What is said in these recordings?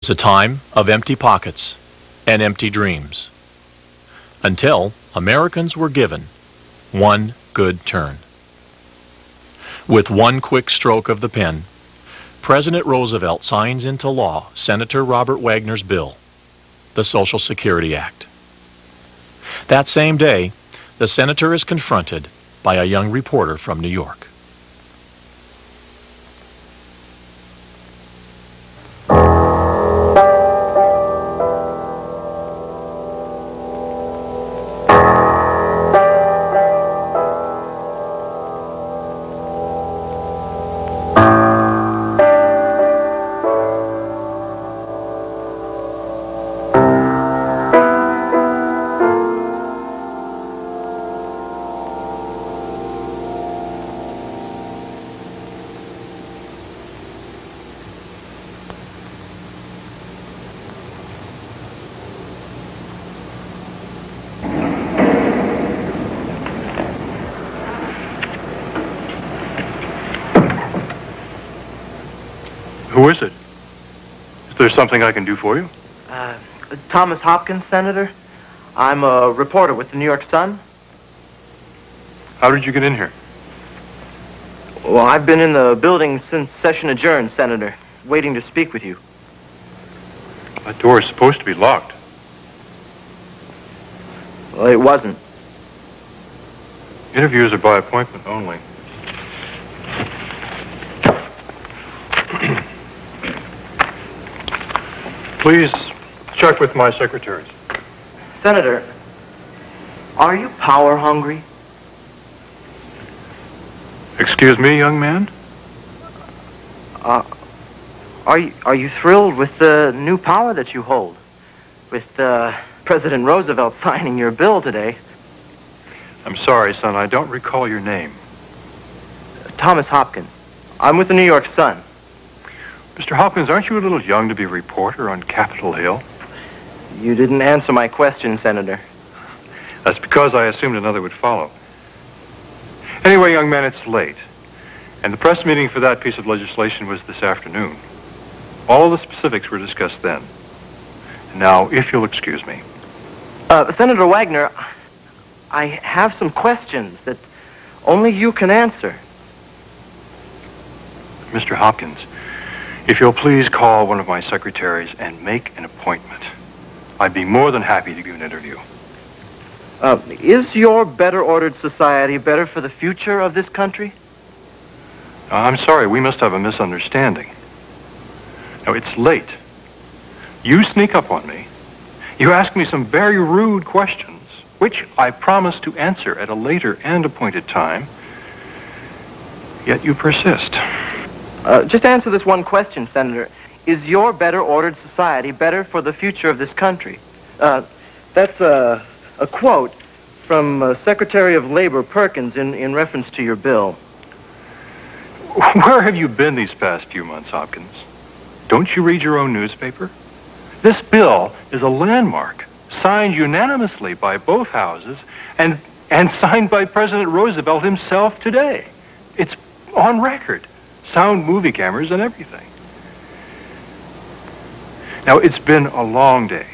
It's a time of empty pockets and empty dreams, until Americans were given one good turn. With one quick stroke of the pen, President Roosevelt signs into law Senator Robert Wagner's bill, the Social Security Act. That same day, the senator is confronted by a young reporter from New York. Who is it? Is there something I can do for you? Thomas Hopkins, Senator. I'm a reporter with the New York Sun. How did you get in here? Well, I've been in the building since session adjourned, Senator, waiting to speak with you. That door is supposed to be locked. Well, it wasn't. Interviews are by appointment only. Please check with my secretaries. Senator, are you power hungry? Excuse me, young man? Are you thrilled with the new power that you hold? With President Roosevelt signing your bill today? I'm sorry, son, I don't recall your name. Thomas Hopkins. I'm with the New York Sun. Mr. Hopkins, aren't you a little young to be a reporter on Capitol Hill? You didn't answer my question, Senator. That's because I assumed another would follow. Anyway, young man, it's late. And the press meeting for that piece of legislation was this afternoon. All of the specifics were discussed then. Now, if you'll excuse me. Senator Wagner, I have some questions that only you can answer. Mr. Hopkins, if you'll please call one of my secretaries and make an appointment, I'd be more than happy to give an interview. Is your better ordered society better for the future of this country? I'm sorry, we must have a misunderstanding. Now, it's late. You sneak up on me. You ask me some very rude questions, which I promise to answer at a later and appointed time. Yet you persist. Just answer this one question, Senator. Is your better ordered society better for the future of this country? That's a quote from Secretary of Labor Perkins in reference to your bill. Where have you been these past few months, Hopkins? Don't you read your own newspaper? This bill is a landmark, signed unanimously by both houses and signed by President Roosevelt himself today. It's on record. Sound movie cameras and everything. Now, it's been a long day.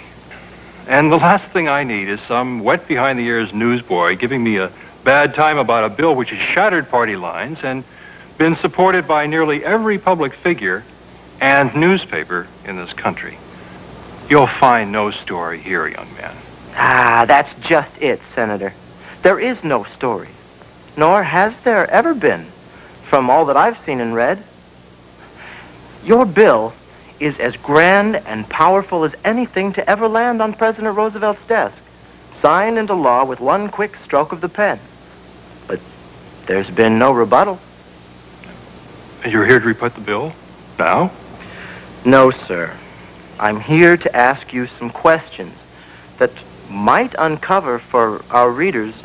And the last thing I need is some wet behind the ears newsboy giving me a bad time about a bill which has shattered party lines and been supported by nearly every public figure and newspaper in this country. You'll find no story here, young man. Ah, that's just it, Senator. There is no story, nor has there ever been, from all that I've seen and read. Your bill is as grand and powerful as anything to ever land on President Roosevelt's desk, signed into law with one quick stroke of the pen. But there's been no rebuttal. And you're here to rebut the bill? Now? No, sir. I'm here to ask you some questions that might uncover for our readers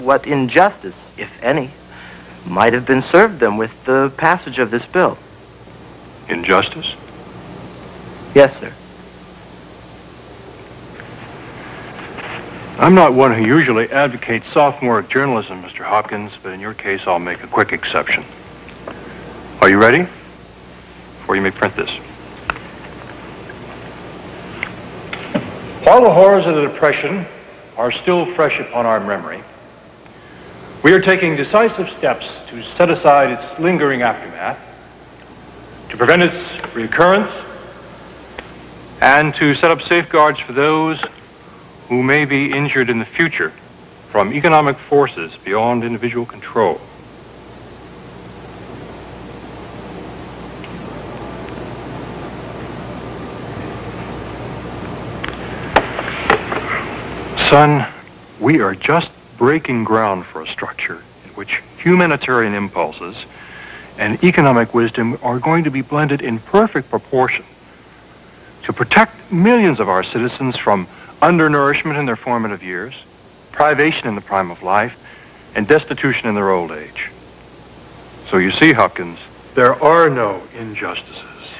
what injustice, if any, might have been served them with the passage of this bill. Injustice? Yes, sir. I'm not one who usually advocates sophomoric journalism, Mr. Hopkins, but in your case, I'll make a quick exception. Are you ready? Or you may print this. While the horrors of the Depression are still fresh upon our memory, we are taking decisive steps to set aside its lingering aftermath, to prevent its recurrence, and to set up safeguards for those who may be injured in the future from economic forces beyond individual control. Son, we are just breaking ground for a structure in which humanitarian impulses and economic wisdom are going to be blended in perfect proportion to protect millions of our citizens from undernourishment in their formative years, privation in the prime of life, and destitution in their old age. So you see, Hopkins, there are no injustices.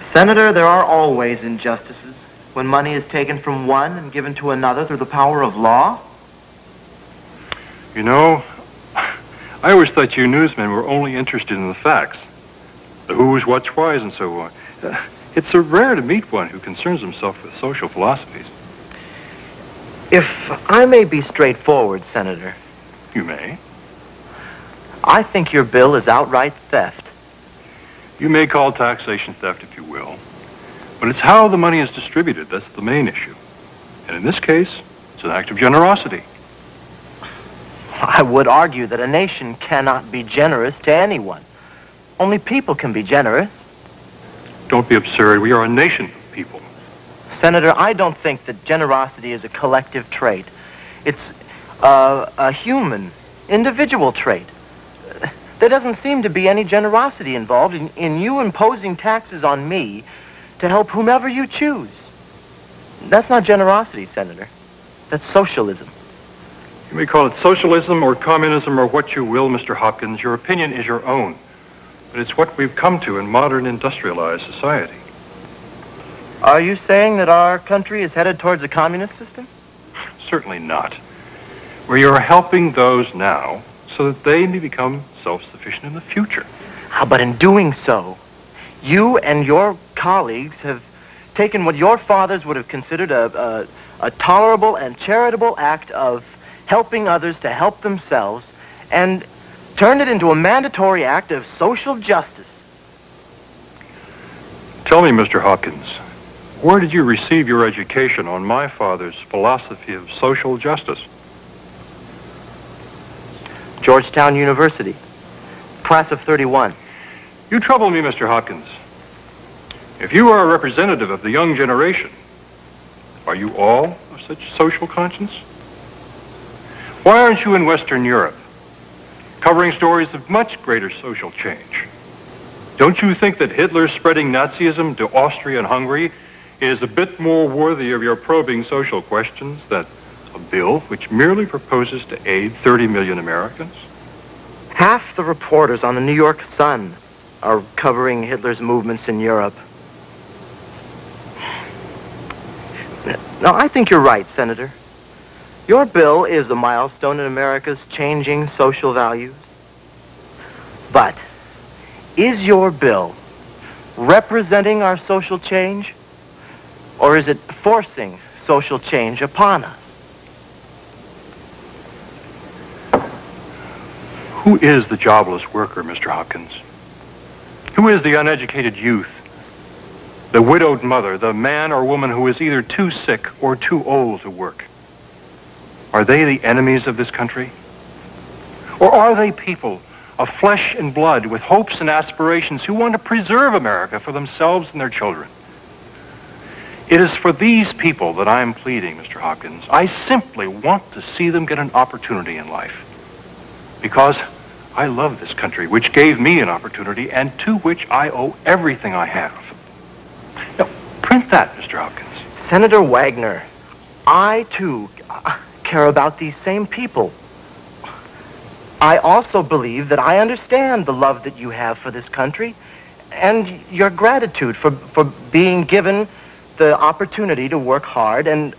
Senator, there are always injustices when money is taken from one and given to another through the power of law. You know, I always thought you newsmen were only interested in the facts, the who's, what's, why's, and so on. It's so rare to meet one who concerns himself with social philosophies. If I may be straightforward, Senator. You may. I think your bill is outright theft. You may call taxation theft if you will, but it's how the money is distributed that's the main issue. And in this case, it's an act of generosity. I would argue that a nation cannot be generous to anyone. Only people can be generous. Don't be absurd. We are a nation of people. Senator, I don't think that generosity is a collective trait. It's a human, individual trait. There doesn't seem to be any generosity involved in you imposing taxes on me to help whomever you choose. That's not generosity, Senator. That's socialism. You may call it socialism or communism or what you will, Mr. Hopkins. Your opinion is your own. But it's what we've come to in modern industrialized society. Are you saying that our country is headed towards a communist system? Certainly not. We are helping those now so that they may become self-sufficient in the future. But in doing so, you and your colleagues have taken what your fathers would have considered a tolerable and charitable act of helping others to help themselves and turned it into a mandatory act of social justice. Tell me, Mr. Hopkins, where did you receive your education on my father's philosophy of social justice? Georgetown University, class of 31. You trouble me, Mr. Hopkins. If you are a representative of the young generation, are you all of such social conscience? Why aren't you in Western Europe, covering stories of much greater social change? Don't you think that Hitler spreading Nazism to Austria and Hungary is a bit more worthy of your probing social questions than a bill which merely proposes to aid 30 million Americans? Half the reporters on the New York Sun are covering Hitler's movements in Europe. Now, I think you're right, Senator. Your bill is a milestone in America's changing social values. But is your bill representing our social change, or is it forcing social change upon us? Who is the jobless worker, Mr. Hopkins? Who is the uneducated youth, the widowed mother, the man or woman who is either too sick or too old to work? Are they the enemies of this country? Or are they people of flesh and blood with hopes and aspirations who want to preserve America for themselves and their children? It is for these people that I am pleading, Mr. Hopkins. I simply want to see them get an opportunity in life. Because I love this country, which gave me an opportunity and to which I owe everything I have. Now, print that, Mr. Hopkins. Senator Wagner, I, too, care about these same people. I also believe that I understand the love that you have for this country and your gratitude for being given the opportunity to work hard and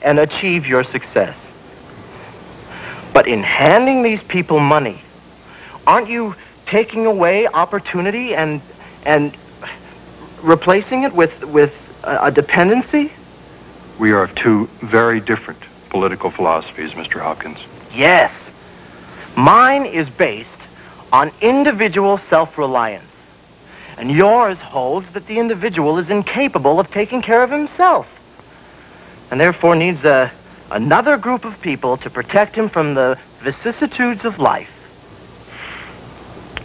achieve your success. But in handing these people money, aren't you taking away opportunity and replacing it with a dependency? We are of two very different political philosophies, Mr. Hopkins. Yes. Mine is based on individual self-reliance. And yours holds that the individual is incapable of taking care of himself. And therefore needs another group of people to protect him from the vicissitudes of life.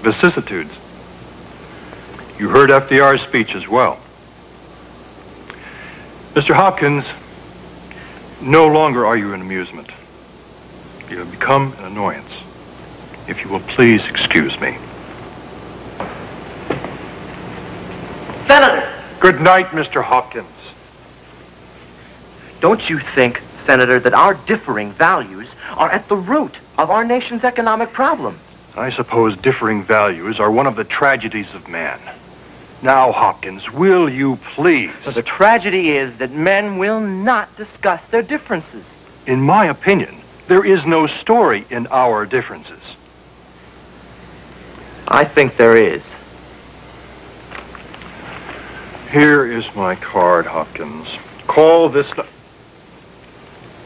Vicissitudes. You heard FDR's speech as well. Mr. Hopkins, no longer are you an amusement. You have become an annoyance. If you will please excuse me. Senator! Good night, Mr. Hopkins. Don't you think, Senator, that our differing values are at the root of our nation's economic problem? I suppose differing values are one of the tragedies of man. Now, Hopkins, will you please? But the tragedy is that men will not discuss their differences. In my opinion, there is no story in our differences. I think there is. Here is my card, Hopkins. Call this...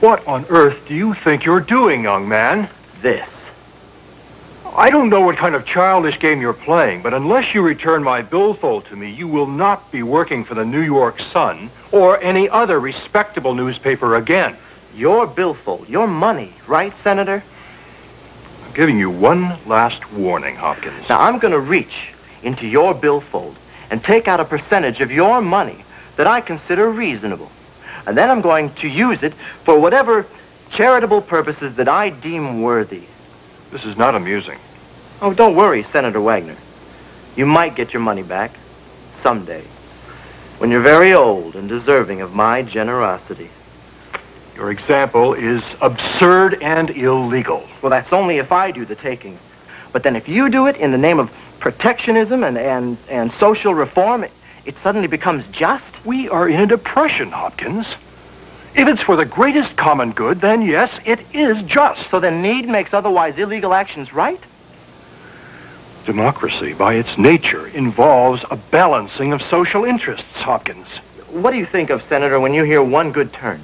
What on earth do you think you're doing, young man? This. I don't know what kind of childish game you're playing, but unless you return my billfold to me, you will not be working for the New York Sun or any other respectable newspaper again. Your billfold, your money, right, Senator? I'm giving you one last warning, Hopkins. Now, I'm going to reach into your billfold and take out a percentage of your money that I consider reasonable. And then I'm going to use it for whatever charitable purposes that I deem worthy. This is not amusing. Oh, don't worry, Senator Wagner. You might get your money back someday when you're very old and deserving of my generosity. Your example is absurd and illegal. Well, that's only if I do the taking. But then if you do it in the name of protectionism and social reform, it suddenly becomes just. We are in a depression, Hopkins. If it's for the greatest common good, then yes, it is just. So then need makes otherwise illegal actions right? Democracy, by its nature, involves a balancing of social interests, Hopkins. What do you think of, Senator, when you hear one good turn?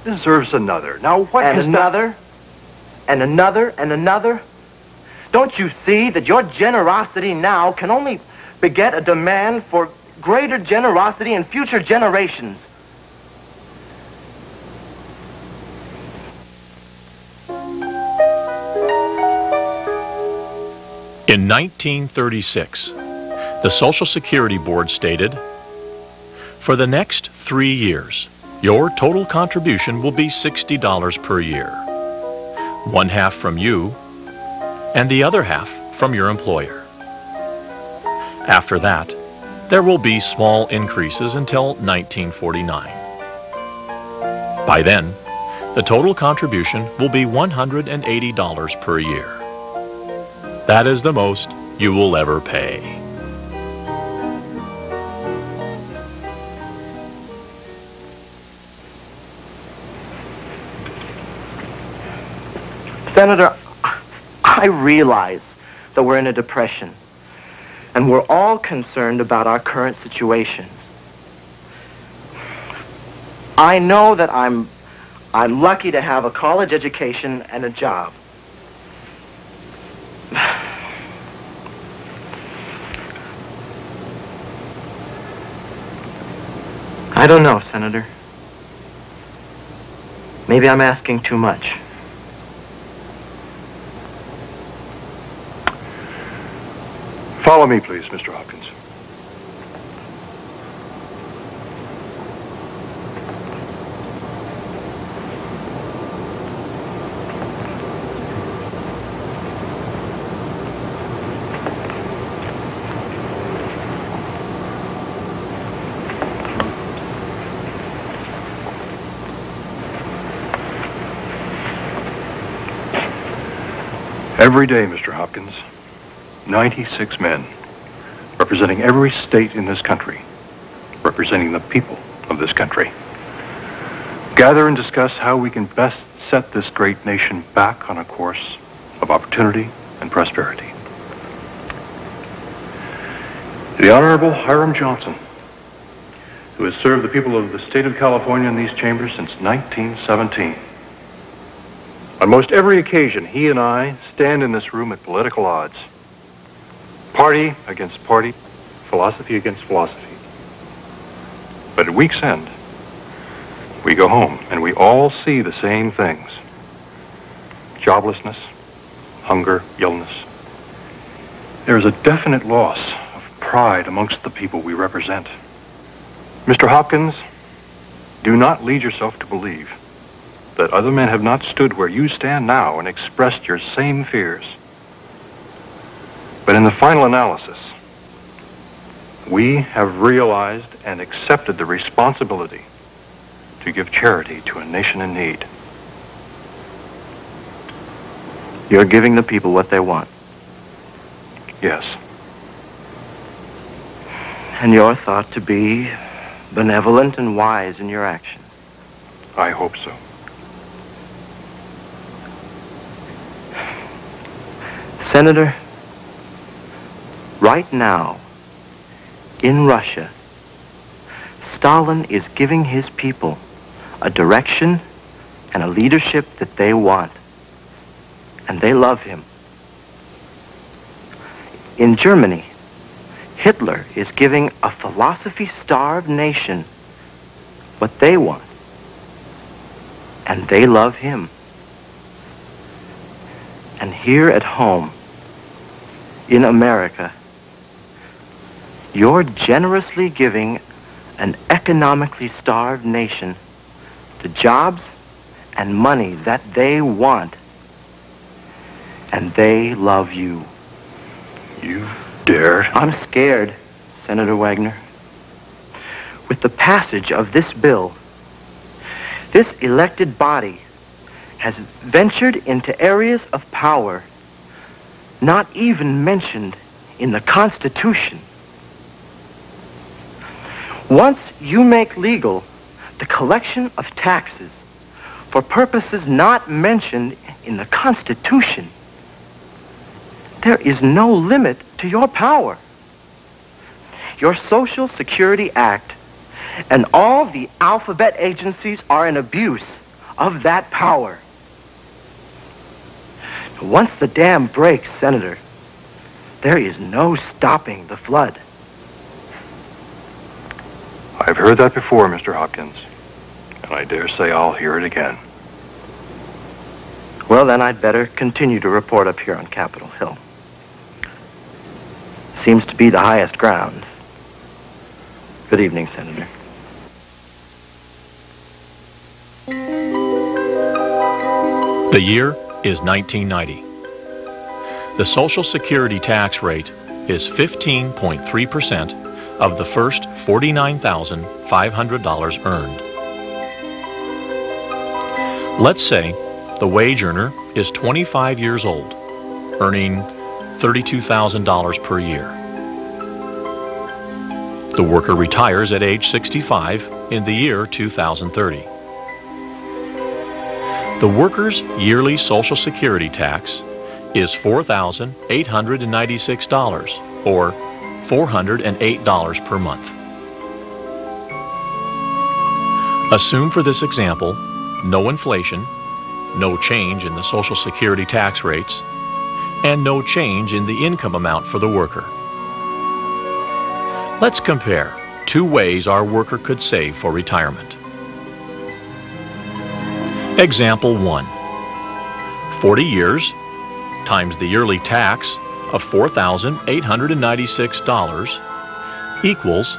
Deserves another. Now, what And has another, and another, and another? Don't you see that your generosity now can only beget a demand for greater generosity in future generations? In 1936, the Social Security Board stated, "For the next 3 years, your total contribution will be $60 per year, one half from you and the other half from your employer. After that, there will be small increases until 1949. By then, the total contribution will be $180 per year. That is the most you will ever pay." Senator, I realize that we're in a depression, and we're all concerned about our current situation. I know that I'm lucky to have a college education and a job. I don't know, Senator. Maybe I'm asking too much. Follow me, please, Mr. Hopkins. Every day, Mr. Hopkins, 96 men, representing every state in this country, representing the people of this country, gather and discuss how we can best set this great nation back on a course of opportunity and prosperity. The Honorable Hiram Johnson, who has served the people of the state of California in these chambers since 1917. On most every occasion, he and I stand in this room at political odds. Party against party, philosophy against philosophy. But at week's end, we go home and we all see the same things. Joblessness, hunger, illness. There is a definite loss of pride amongst the people we represent. Mr. Hopkins, do not lead yourself to believe that other men have not stood where you stand now and expressed your same fears. But in the final analysis, we have realized and accepted the responsibility to give charity to a nation in need. You're giving the people what they want. Yes. And you're thought to be benevolent and wise in your actions. I hope so. Senator, right now, in Russia, Stalin is giving his people a direction and a leadership that they want. And they love him. In Germany, Hitler is giving a philosophy-starved nation what they want. And they love him. And here at home, in America, you're generously giving an economically starved nation the jobs and money that they want. And they love you. You dare? I'm scared, Senator Wagner. With the passage of this bill, this elected body has ventured into areas of power not even mentioned in the Constitution. Once you make legal the collection of taxes for purposes not mentioned in the Constitution, there is no limit to your power. Your Social Security Act and all the alphabet agencies are an abuse of that power. Once the dam breaks, Senator, there is no stopping the flood. I've heard that before, Mr. Hopkins, and I dare say I'll hear it again. Well, then I'd better continue to report up here on Capitol Hill. Seems to be the highest ground. Good evening, Senator. The year is 1990. The Social Security tax rate is 15.3% of the first $49,500 earned. Let's say the wage earner is 25 years old, earning $32,000 per year. The worker retires at age 65 in the year 2030. The worker's yearly Social Security tax is $4,896, or $408 per month. Assume for this example no inflation, no change in the Social Security tax rates, and no change in the income amount for the worker. Let's compare two ways our worker could save for retirement. Example 1. 40 years times the yearly tax of $4,896 equals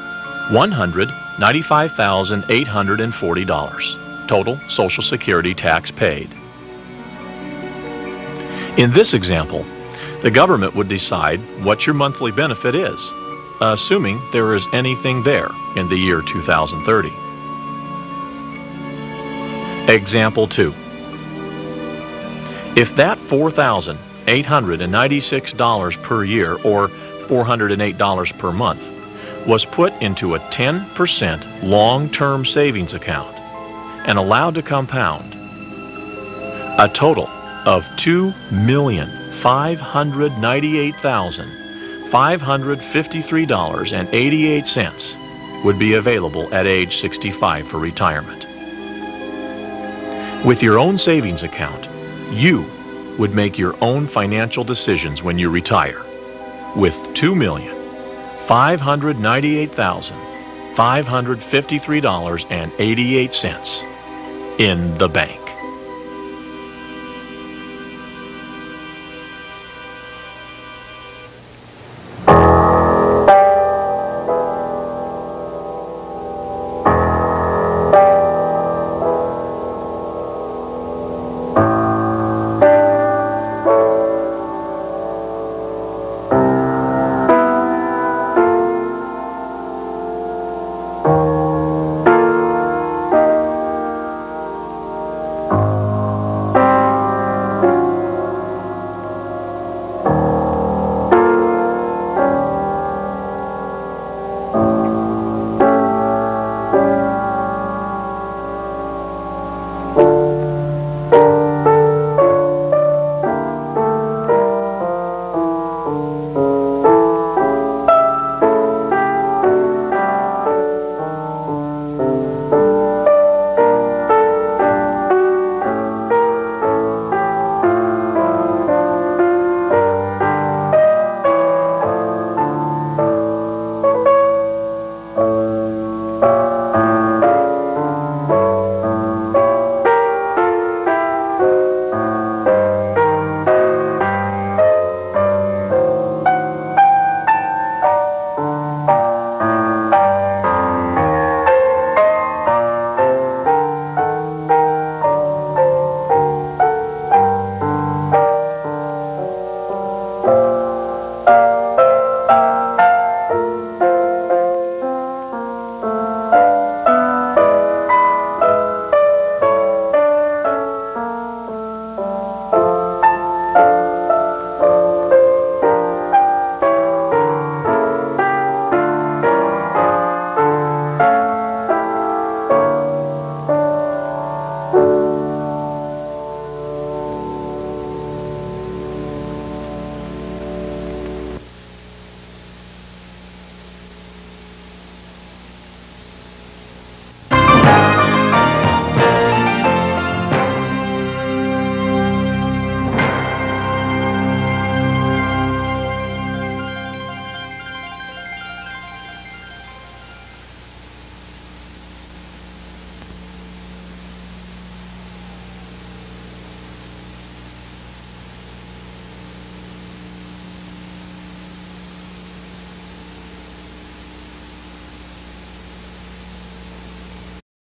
$195,840 total Social Security tax paid. In this example, the government would decide what your monthly benefit is, assuming there is anything there in the year 2030. Example 2. If that $4,896 per year, or $408 per month, was put into a 10% long-term savings account and allowed to compound, a total of $2,598,553.88 would be available at age 65 for retirement. With your own savings account, you would make your own financial decisions when you retire with $2,598,553.88 in the bank.